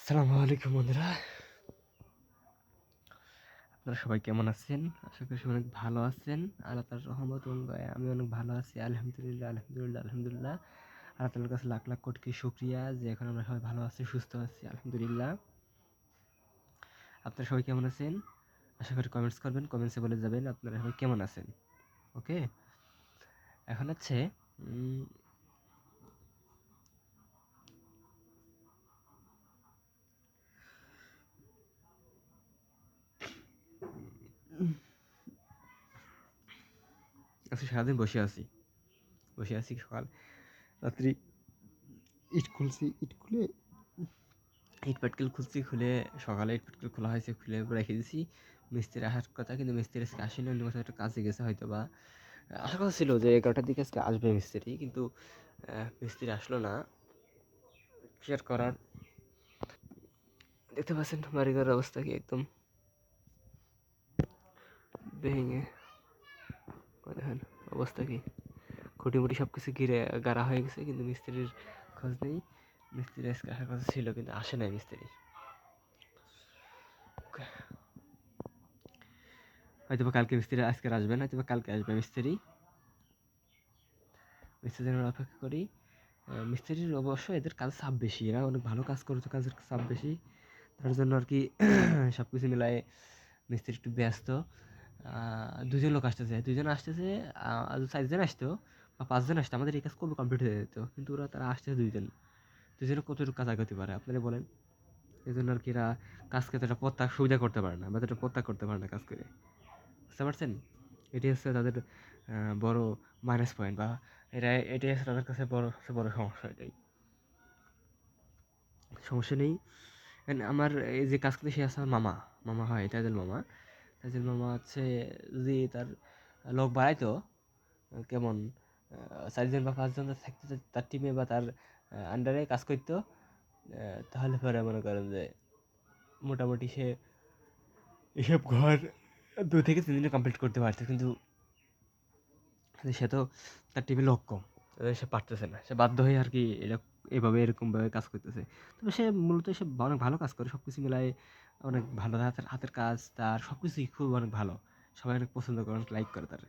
আসসালামু আলাইকুম বন্ধুরা, আপনারা সবাই কেমন আছেন? আশা করি সবাই অনেক ভালো আছেন। আল্লাহ তাআলার রহমত এবং দয়ায় আমি অনেক ভালো আছি। আলহামদুলিল্লাহ, আলহামদুলিল্লাহ, আলহামদুলিল্লাহ। আল্লাহ তাআলার কাছে লাখ লাখ কোটি কোটি শুকরিয়া যে এখন আমরা সবাই ভালো আছি, সুস্থ আছি। আলহামদুলিল্লাহ। আপনারা সবাই কেমন আছেন? আশা করি কমেন্টস করবেন, কমেন্টসে বলে যাবেন আপনারা সবাই কেমন আছেন। ওকে, এখন হচ্ছে আজকে সারাদিন বসে আছি সকাল রাত্রি ইট পাটকেল খুলে সকালে ইট পাটকেল খোলা হয়েছে, খুলে রেখে দিয়েছি। মিস্ত্রি আসার কথা, কিন্তু মিস্ত্রি আজকে আসেনি, অন্য কোথাও একটা কাজে গেছে হয়তো বা। আসার কথা ছিল যে 11টার দিকে আজকে আসবে মিস্ত্রি, কিন্তু মিস্ত্রি আসলো না। কি আর করার, দেখতে পাচ্ছেন বাড়িঘরের অবস্থা কি একদম ভেঙে। দেখেন অবস্থা কি, খুঁটিমুটি সব কিছু ঘিরে গাড়া হয়ে গেছে, কিন্তু মিস্ত্রির খোঁজ নেই। মিস্ত্রি আজকে আসার কথা ছিল, কিন্তু আসে নাই মিস্ত্রি। হয়তো বা কালকে মিস্ত্রি আজকে আসবে না, হয়তো বা কালকে আসবে মিস্ত্রি। মিস্ত্রির জন্য অপেক্ষা করি। মিস্ত্রির অবশ্য এদের কাজ চাপ বেশি, এরা অনেক ভালো কাজ করছে, কাজের চাপ বেশি, তার জন্য আর কি সব কিছু মিলায়ে মিস্ত্রি একটু ব্যস্ত। দুজন লোক আসতেছে, দুজন আসতেছে। 4জন আসতো বা 5জন আসতো, আমাদের এই কাজ কবে কমপ্লিট হয়ে যেত, কিন্তু তারা আসতেছে দুজনে কতটুকু কাজ আগাতে পারে আপনারা বলেন। এই জন্য আর কি এরা কাজকে এতটা সুবিধা করতে পারে না, বা এতটা করতে পারে না কাজ করে, বুঝতে পারছেন? এটি হচ্ছে তাদের বড় মাইনাস পয়েন্ট, বা এটাই হচ্ছে তাদের কাছে বড় সমস্যা। এটাই সমস্যা নেই। আমার এই যে কাজ করতে সে আছে আমার মামা হয়, তাজেল মামা হচ্ছে, যদি তার লোক বাড়াইতো, কেমন 4জন বা 5জন থাকতো তার টিমে বা তার আন্ডারে কাজ করতো, তাহলে পরে মনে করেন যে মোটামুটি সে এসব ঘর 2 থেকে 3 দিনে কমপ্লিট করতে পারতো, কিন্তু সে তো তার টিমে লোক কম, সে পারতেছে না, সে বাধ্য হয়ে আর কি এরকমভাবে কাজ করতেছে। তবে সে মূলত সে অনেক ভালো কাজ করে, সব কিছু মিলায়ে অনেক ভালো, হাতের হাতের কাজ তার সব কিছুই খুব অনেক ভালো। সবাই অনেক পছন্দ করে, অনেক লাইক করে তার।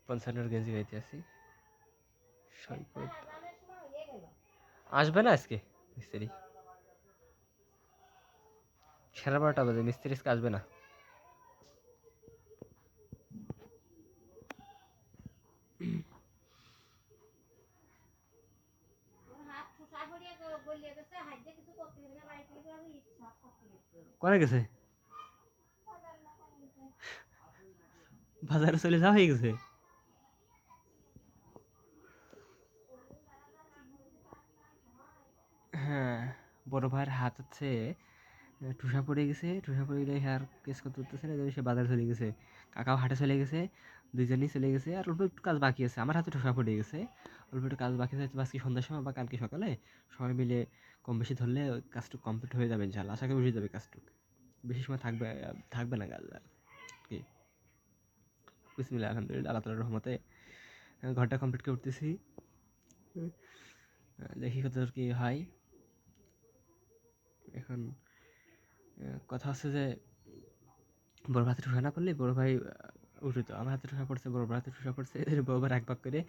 পঞ্চান্নর গেঞ্জি গাইতে আছি। সৈকত আসবে না আজকে মিস্ত্রি, 12:30 বাজে, মিস্ত্রি আজকে আসবে না। কোনে গেছে? বাজারে চলে যাওয়া হয়ে গেছে। হ্যাঁ, বড় ভাইয়ের হাত হচ্ছে ঠুসা পড়ে গেছে, ঠুসা পড়ে গেলে আর কেস করতে পারতেছে না, সে বাজারে চলে গেছে। কাকাও হাটে চলে গেছে, দুইজনই চলে গেছে। আর অল্প একটু কাজ বাকি আছে, আমার হাতে ঠুসা পড়ে গেছে, অল্প একটু কাজ বাকি আছে। আজকে সন্ধ্যার সময় বা কালকে সকালে সবাই মিলে কম বেশি ধরলে ওই কাজটুকু কমপ্লিট হয়ে যাবে ইনশাল্লাহ। আশা করি হয়ে যাবে কাজটুকু, বেশি সময় থাকবে না কাজ আর কি। বিসমিল্লাহ, আলহামদুলিল্লাহ, আল্লাহ তাআলার রহমতে ঘরটা কমপ্লিট করে উঠতেছি। দেখি কত কি হয়। এখন কথা হচ্ছে যে বড় ভাই হাতে ঠোসা না পড়লে বড় ভাই উঠিত, আমার হাতে ঠোসা পড়ছে, বড় ভাই হাতে ঠোসা পড়ছে, এদের বড় ভাই এক ভাগ করে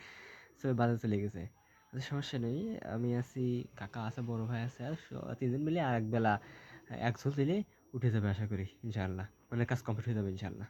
বাজারে চলে গেছে। আচ্ছা, সমস্যা নেই, আমি আছি, কাকা আছে, বড় ভাই আছে, আর 3জন মিলে আর এক বেলা একজন দিলে উঠে যাবে আশা করি ইনশাআল্লাহ, মানে কাজ কমপ্লিট হয়ে যাবে ইনশাআল্লাহ।